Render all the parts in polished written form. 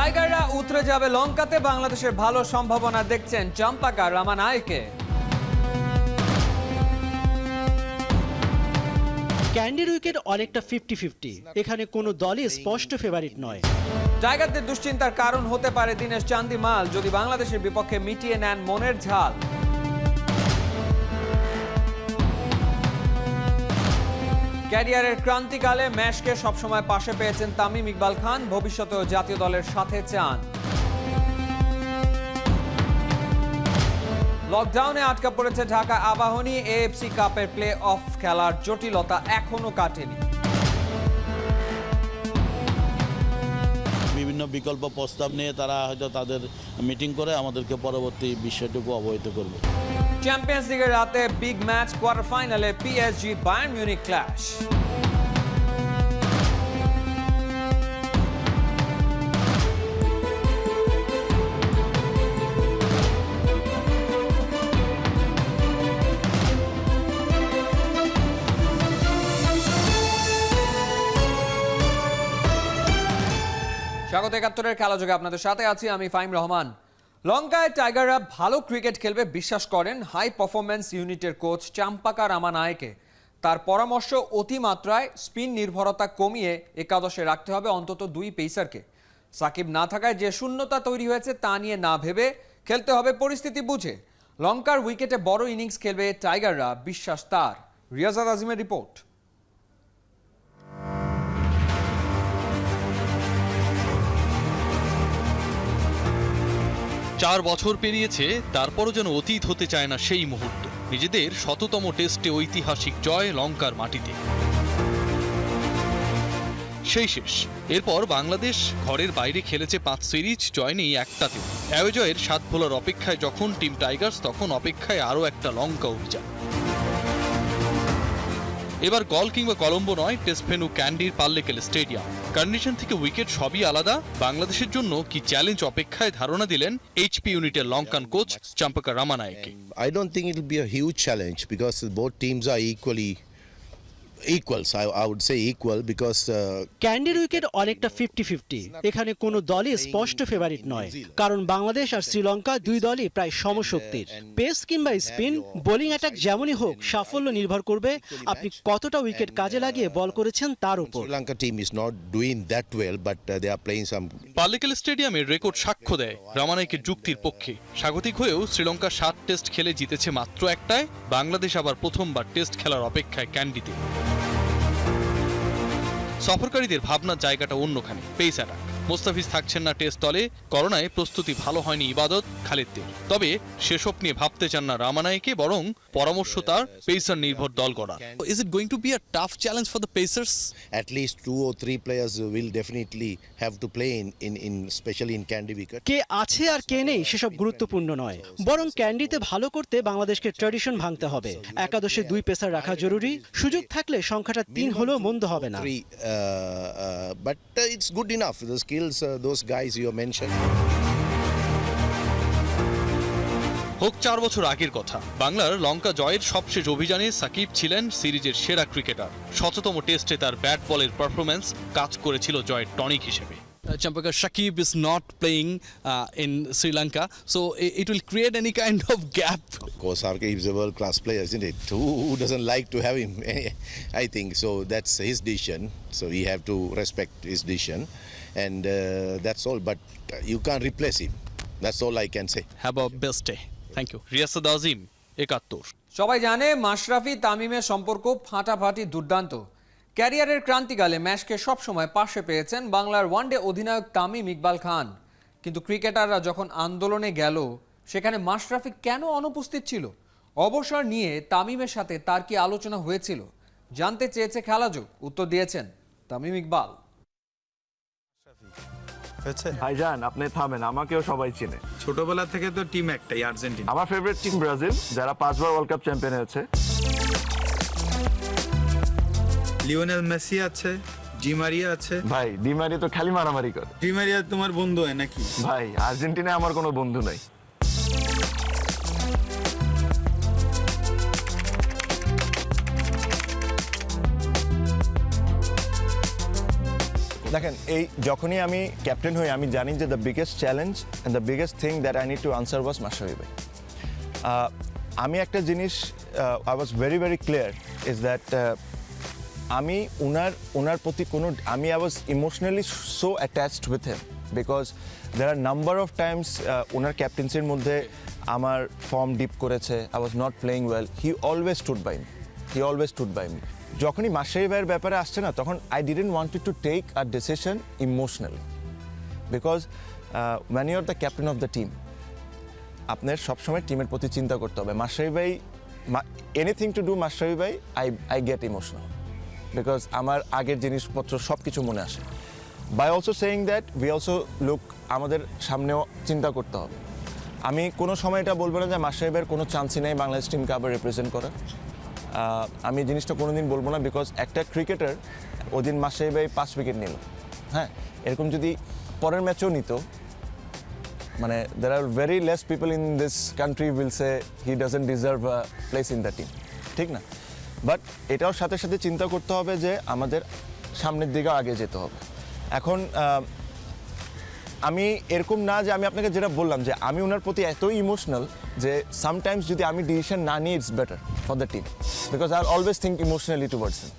টাইগাররা উতরে যাবে লঙ্কাতে, বাংলাদেশের ভালো সম্ভাবনা দেখছেন চম্পাকা রামানায়কে। ক্যান্ডির উইকেট অনেকটা 50-50, এখানে কোনো দলই স্পষ্ট ফেভারিট নয়। টাইগারদের দুশ্চিন্তার কারণ হতে পারে দিনেশ চান্দিমাল যদি বাংলাদেশের বিপক্ষে মিটিয়ে নেন মনের ঝাল। ক্যারিয়ারের ক্রান্তিকালে ম্যাচকে সবসময় পাশে পেয়েছেন তামিম ইকবাল খান, ভবিষ্যতেও জাতীয় দলের সাথে চান। লকডাউনে আটকা পড়েছে ঢাকা আবাহনী, এএফসি কাপের প্লে অফ খেলার জটিলতা এখনো কাটেনি। বিভিন্ন বিকল্প প্রস্তাব নিয়ে তারা হয়তো তাদের মিটিং করে আমাদেরকে পরবর্তী বিষয়টুকু অবহিত করবে। চ্যাম্পিয়ন্স লিগের রাতে বিগ ম্যাচ, কোয়ার্টার ফাইনালে পিএসজি বায়ার্ন মিউনিখ ক্ল্যাশ। স্বাগত ৭১-এর খেলাযোগে আপনাদের সাথে আছি আমি ফাহিম রহমান। লঙ্কায় টাইগাররা ভালো ক্রিকেট খেলবে বিশ্বাস করেন হাই পারফরম্যান্স ইউনিটের কোচ চম্পাকা রামানায়কে। তার পরামর্শ অতিমাত্রায় স্পিন নির্ভরতা কমিয়ে একাদশে রাখতে হবে অন্তত 2 পেসারকে। সাকিব না থাকায় যে শূন্যতা তৈরি হয়েছে তা নিয়ে না ভেবে খেলতে হবে পরিস্থিতি বুঝে। লঙ্কার উইকেটে বড় ইনিংস খেলবে টাইগাররা, বিশ্বাস তার। রিয়াজাদ আজিমের রিপোর্ট। 4 বছর পেরিয়েছে, তারপরও যেন অতীত হতে চায় না সেই মুহূর্ত। নিজেদের 100তম টেস্টে ঐতিহাসিক জয় লঙ্কার মাটিতে। সেই শেষ। এরপর বাংলাদেশ ঘরের বাইরে খেলেছে 5 সিরিজ, জয় নেই একটাতে। অ্যাওয়ে-জয়ের 7 ভোলার অপেক্ষায় যখন টিম টাইগার্স, তখন অপেক্ষায় আরও একটা লঙ্কা অভিযান। এবার গল কিংবা কলম্বো নয়, test venue ক্যান্ডির Pallekele stadium. Condition থেকে উইকেট সবই আলাদা। বাংলাদেশের জন্য কি চ্যালেঞ্জ অপেক্ষায় ধারণা দিলেন এইচপি ইউনিটের Lankan coach Champaka Ramanayake. I don't think it will be a huge challenge because both teams are equals. I would say equal because ক্যান্ডির উইকেট অনেকটা 50-50, এখানে কোনো দলই স্পষ্ট ফেভারিট নয়, কারণ বাংলাদেশ আর শ্রীলঙ্কা 2 দলই প্রায় সমশক্তির। পেস কিংবা স্পিন, বোলিং অ্যাটাক যেমনই হোক, সাফল্য নির্ভর করবে আপনি কতটা উইকেট কাজে লাগিয়ে বল করেছেন তার উপর। Sri Lanka team is not doing that well, but they are playing some. Pallekele স্টেডিয়ামের রেকর্ড সাক্ষ্য দেয় রামানায়কের যুক্তির পক্ষে। স্বাগতিক হয়েও শ্রীলঙ্কা 7 টেস্ট খেলে জিতেছে মাত্র একটায়। বাংলাদেশ আবার প্রথমবার টেস্ট খেলার অপেক্ষায় ক্যান্ডিতে। সফরকারীদের ভাবনার জায়গাটা অন্যখানে। পেস অ্যাটাক, মোস্তাফিজ থাকছেন না টেস্ট দলে। করোনায় প্রস্তুতি ভালো হয়নি ইবাদত, খালিদদের। তবে সেসব নিয়ে ভাবতে চান না রামানায়কে, বরং পরামর্শ তার পেসার নির্ভর দল গড়া। Is it going to be a tough challenge for the Pacers? At least 2 or 3 players will definitely have to play in especially in Candy wicket. কে আছে আর কে নেই সেসব গুরুত্বপূর্ণ নয়, বরং ক্যান্ডিতে ভালো করতে বাংলাদেশকে ট্র্যাডিশন ভাঙতে হবে। একাদশে 2 পেসার রাখা জরুরি, সুযোগ থাকলে সংখ্যাটা 3 হলেও মন্দ হবে না। But it's good enough. The skills, those guys you mentioned. হোক 4 বছর আগের কথা, বাংলার লঙ্কা জয়ের সবশেষ অভিযানে সাকিব ছিলেন সিরিজের সেরা ক্রিকেটার। 100তম টেস্টে তার ব্যাট বলের পারফরম্যান্স কাজ করেছিল জয়ের টনিক হিসেবে। Champaka, Shakib is not playing in Sri Lanka, so it will create any kind of gap. Of course, Shakib is a world-class player, isn't it? Who doesn't like to have him? I think so. That's his decision. So we have to respect his decision, and that's all. But you can't replace him. That's all I can say. Have a best day. Thank you. Riasad আজিম, ৭১। সবাই জানে মাশরাফি তামিমের সম্পর্ক ফাটাফাটি দুর্দান্ত। ক্যারিয়ারের ক্রান্তিকালে ম্যাচকে সবসময় পাশে পেয়েছেন বাংলার ওয়ানডে অধিনায়ক তামিম ইকবাল খান। কিন্তু ক্রিকেটাররা যখন আন্দোলনে গেল, সেখানে মাশরাফি কেন অনুপস্থিত ছিল? অবসর নিয়ে তামিমের সাথে তার কি আলোচনা হয়েছিল? জানতে চেয়েছে খেলাযোগ, উত্তর দিয়েছেন তামিম ইকবাল। ভাইজান আপনি থামেন, আমাকেও সবাই চেনে। ছোটবেলা থেকে তো টিম একটাই, আর্জেন্টিনা। আমার ফেভারিট টিম ব্রাজিল, যারা 5 বার ওয়ার্ল্ড কাপ চ্যাম্পিয়ন হয়েছে। লিওনেল মেসি আছে, ডি মারিয়া আছে। ভাই ডি মারিয়া তো খালি মারামারি করে। ডি মারিয়া তোমার বন্ধু হয় নাকি? ভাই আর্জেন্টিনায় আমার কোনো বন্ধু নাই। দেখেন এই যখনই আমি ক্যাপ্টেন হই আমি জানি যে the biggest challenge and the biggest thing that I need to answer was Mashrafe ভাই। আমি একটা জিনিস I was very very clear is that আমি ওনার প্রতি কোনো I was emotionally so attached with him because there are number of times ওনার ক্যাপ্টেন্সির মধ্যে আমার ফর্ম ডিপ করেছে, I was not playing well, he always stood by me. যখনই মাশরাফি ভাইয়ের ব্যাপারে আসছে না তখন I didn't wanted to take a decision emotionally because when you are the captain of the team আপনার সবসময় টিমের প্রতি চিন্তা করতে হবে। মাশরাফি ভাই এনিথিং টু ডু মাশরাফি ভাই আই গেট ইমোশনাল বিকজ আমার আগের জিনিসপত্র সব কিছু মনে আসে। By also saying that we also look আমাদের সামনেও চিন্তা করতে হবে। আমি কোনো সময় এটা বলবো না যে মাশরাফি ভাইয়ের কোনো চান্সই নেই বাংলাদেশ টিমকে আবার রিপ্রেজেন্ট করার। আমি জিনিসটা কোনোদিন বলবো না বিকজ একটা ক্রিকেটার ওদিন মাশরাফি ভাই 5 উইকেট নিল, হ্যাঁ এরকম যদি পরের ম্যাচেও নিত মানে there are very less people in this country will say he doesn't deserve a place in the team, ঠিক না? বাট এটাও সাথে সাথে চিন্তা করতে হবে যে আমাদের সামনের দিকে আগে যেতে হবে। এখন আমি এরকম না যে আমি আপনাকে যেটা বললাম যে আমি ওনার প্রতি এতই ইমোশনাল যে সামটাইমস যদি আমি ডিসিশন না নিই it's better for the team because I always think emotionally towards হিম।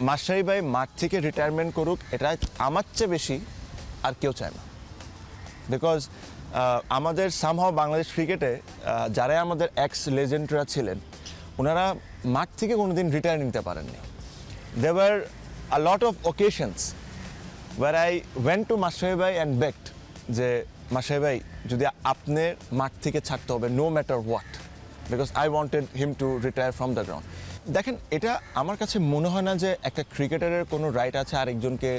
মাশরাফি ভাই মাঠ থেকে রিটায়ারমেন্ট করুক এটা আমার চেয়ে বেশি আর কেউ চায় না বিকজ আমাদের সামহাও বাংলাদেশ ক্রিকেটে যারা আমাদের এক্স লেজেন্ডরা ছিলেন ওনারা মাঠ থেকে কোনোদিন রিটায়ার নিতে পারেননি। There were a lot of occasions where I went to Mashrafe ভাই and begged যে মাশরাফি ভাই যদি আপনার মাঠ থেকে ছাড়তে হবে no matter what because I wanted him to retire from the ground. দেখেন এটা আমার কাছে মনে হয় না যে একটা ক্রিকেটারের কোনো রাইট আছে আরেকজনকে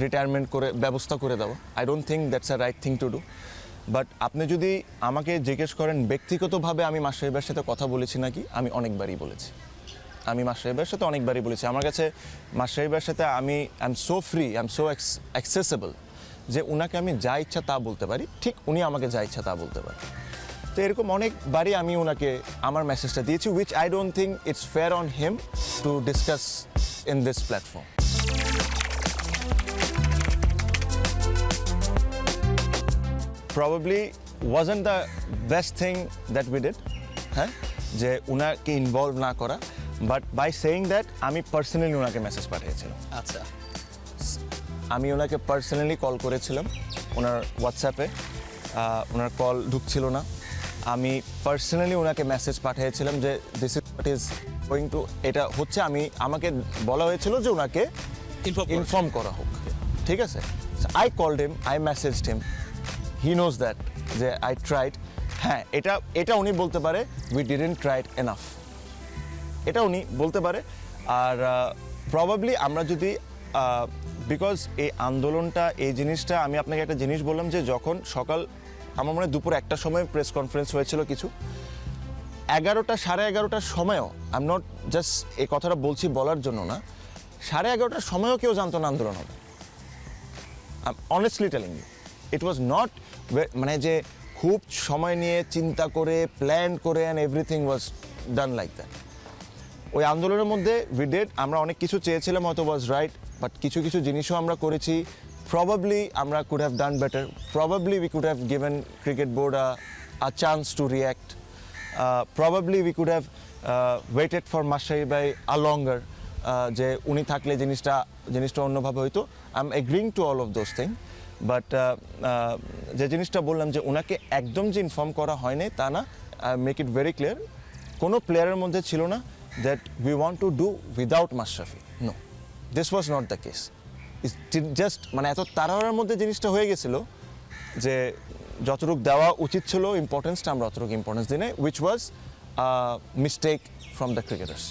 রিটায়ারমেন্ট করে ব্যবস্থা করে দেওয়া। I don't think that's a right thing to do. But আপনি যদি আমাকে জিজ্ঞেস করেন ব্যক্তিগতভাবে আমি মাশরাফি ভাইয়ের সাথে কথা বলেছি নাকি, আমি অনেকবারই বলেছি। আমি মাশরাফি ভাইয়ের সাথে অনেকবারই বলেছি। আমার কাছে মাশরাফি ভাইয়ের সাথে I am so free, I am so accessible যে ওনাকে আমি যা ইচ্ছা তা বলতে পারি, ঠিক উনি আমাকে যা ইচ্ছা তা বলতে পারে। তো এরকম অনেকবারই আমি ওনাকে আমার মেসেজটা দিয়েছি which I don't think it's fair on him to discuss in this platform. Probably wasn't the best thing that we did, হ্যাঁ যে ওনাকে ইনভলভ না করা, বাট বাই সেইং দ্যাট আমি পার্সোনালি ওনাকে মেসেজ পাঠিয়েছিলাম। আচ্ছা, আমি ওনাকে পার্সোনালি কল করেছিলাম ওনার হোয়াটসঅ্যাপে, ওনার কল ঢুকছিল না। আমি পার্সোনালি ওনাকে মেসেজ পাঠিয়েছিলাম যে this is what is going to, এটা হচ্ছে আমাকে বলা হয়েছিল যে ওনাকে ইনফর্ম করা হোক, ঠিক আছে? I called him, I messaged him, he knows that যে আই ট্রাইড। হ্যাঁ এটা উনি বলতে পারে উই ডিডন্ট ট্রাইড এনাফ, এটা উনি বলতে পারে। আর প্রবাবলি আমরা যদি বিকজ এই আন্দোলনটা এই জিনিসটা আমি আপনাকে একটা জিনিস বললাম যে যখন সকাল আমার মনে হয় দুপুর 1টার সময় প্রেস কনফারেন্স হয়েছিল কিছু 11টা 11:30টার সময়ও আই এম নট জাস্ট এই কথাটা বলছি বলার জন্য না, 11:30টার সময়ও কেউ জানতো না আন্দোলন হবে। Honestly telling you it was not মানে যে খুব সময় নিয়ে চিন্তা করে প্ল্যান করে and everything was done like that. ওই আন্দোলনের মধ্যে উই ডিড, আমরা অনেক কিছু চেয়েছিলাম হয়তো ওয়াজ রাইট, বাট কিছু কিছু জিনিসও আমরা করেছি প্রবাবলি আমরা could have done better, probably we could have given cricket board a chance to react, probably we could have waited for Mashrafe ভাই আ লঙ্গার, যে উনি থাকলে জিনিসটা অন্যভাবে হইতো। I am agreeing to all of those thing, but যে জিনিসটা বললাম যে ওনাকে একদম যে ইনফর্ম করা হয়নি তা না, মেক ইট ভেরি ক্লিয়ার কোনো প্লেয়ারের মধ্যে ছিল না that we want to do without Mashrafe, no this was not the case. Just মানে এত তাড়াহুড়োর মধ্যে জিনিসটা হয়ে গেছিল যে যতটুকু দেওয়া উচিত ছিল ইম্পর্টেন্সটা আমরা অতটুকু ইম্পর্টেন্স দিই নাই, which was mistake from the cricketers.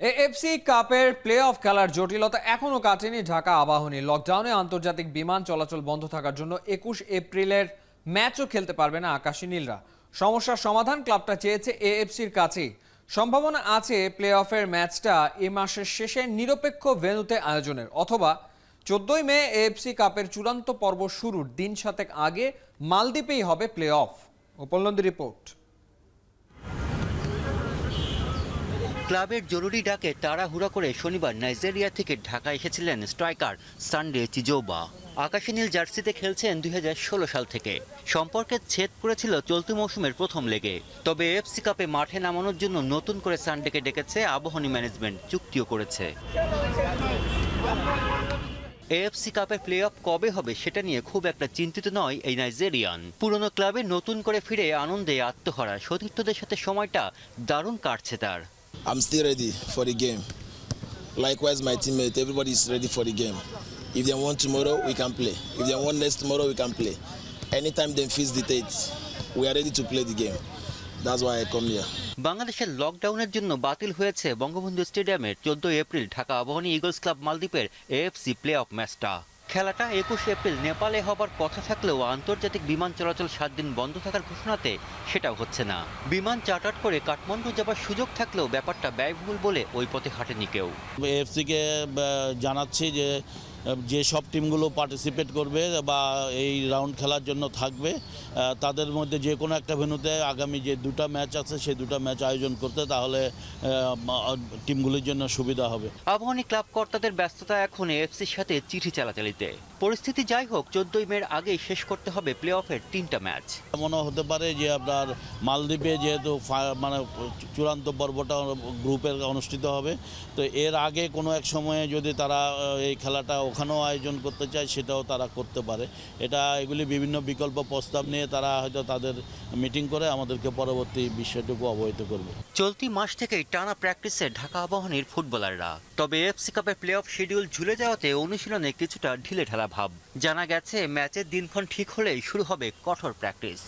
AFC কাপের প্লে অফ খেলার জটিলতা এখনও কাটেনি ঢাকা আবাহনী। লকডাউনে আন্তর্জাতিক বিমান চলাচল বন্ধ থাকার জন্য 21 এপ্রিলের ম্যাচও খেলতে পারবে না আকাশী নীলরা। সমস্যার সমাধান ক্লাবটা চেয়েছে এএফসির কাছেই। সম্ভাবনা আছে প্লে অফের ম্যাচটা এ মাসের শেষে নিরপেক্ষ ভেন্যুতে আয়োজনের, অথবা 14ই মে এএফসি কাপের চূড়ান্ত পর্ব শুরুর দিন সাতেক আগে মালদ্বীপেই হবে প্লে অফ। উপলব্ধি রিপোর্ট। ক্লাবের জরুরি ডাকে তাড়াহুড়া করে শনিবার নাইজেরিয়া থেকে ঢাকা এসেছিলেন স্ট্রাইকার সানডে চিজোবা। আকাশী নীল জার্সিতে খেলছেন 2016 সাল থেকে। সম্পর্কের ছেদ পড়েছিল চলতি মৌসুমের প্রথম লেগে। তবে এএফসি কাপে মাঠে নামানোর জন্য নতুন করে সানডেকে ডেকেছে আবাহনী ম্যানেজমেন্ট, চুক্তিও করেছে। এএফসি কাপের প্লে অফ কবে হবে সেটা নিয়ে খুব একটা চিন্তিত নয় এই নাইজেরিয়ান। পুরনো ক্লাবে নতুন করে ফিরে আনন্দে আত্মহারা সতীর্থদের সাথে সময়টা দারুণ কাটছে তার। I'm still ready for the game. Likewise, my teammate, everybody is ready for the game. If they want tomorrow, we can play. If they want next tomorrow, we can play. Anytime they fix the dates, we are ready to play the game. That's why I come here. বাংলাদেশের লকডাউনের জন্য বাতিল হয়েছে বঙ্গবন্ধু স্টেডিয়ামের 14 April Dhaka Abahani Eagles club মালদ্বীপের AFC play of ম্যাচটা। খেলাটা 21 April নেপালে হবার কথা থাকলেও আন্তর্জাতিক বিমান চলাচল 7 দিন বন্ধ থাকার ঘোষণাতে সেটাও হচ্ছে না। বিমান চার্টার করে কাঠমান্ডু যাবার সুযোগ থাকলেও ব্যাপারটা ব্যয়বহুল বলে ওই পথে হাঁটেনি কেউ। এএফসিকে জানাচ্ছি যে সব টিমগুলো পার্টিসিপেট করবে বা এই রাউন্ড খেলার জন্য থাকবে, তাদের মধ্যে যে কোনো একটা ভেন্যুতে আগামী যে দুটো ম্যাচ আছে সেই দুটো ম্যাচ আয়োজন করতে, তাহলে টিমগুলির জন্য সুবিধা হবে। আবাহনী ক্লাব কর্তাদের ব্যস্ততা এখন এএফসির সাথে চিঠি চালাচালিতে। পরিস্থিতি যাই হোক 14 মের আগেই শেষ করতে হবে প্লে অফের 3টা ম্যাচ। এমনও হতে পারে যে আপনার মালদ্বীপে যেহেতু মানে চূড়ান্ত পর্বটা গ্রুপের অনুষ্ঠিত হবে, তো এর আগে কোনো এক সময়ে যদি তারা এই খেলাটা ওখানেও আয়োজন করতে চায় সেটাও তারা করতে পারে। এগুলি বিভিন্ন বিকল্প প্রস্তাব নিয়ে তারা হয়তো তাদের মিটিং করে আমাদেরকে পরবর্তী বিষয়টুকু অবহিত করবে। চলতি মাস থেকেই টানা প্র্যাকটিসে ঢাকা আবাহনীর ফুটবলাররা। তবে এএফসি কাপের প্লে অফ শিডিউল ঝুলে যাওয়াতে অনুশীলনে কিছুটা ঢিলেঢালা ভাব। জানা গেছে ম্যাচের দিনক্ষণ ঠিক হলেই শুরু হবে কঠোর প্র্যাকটিস।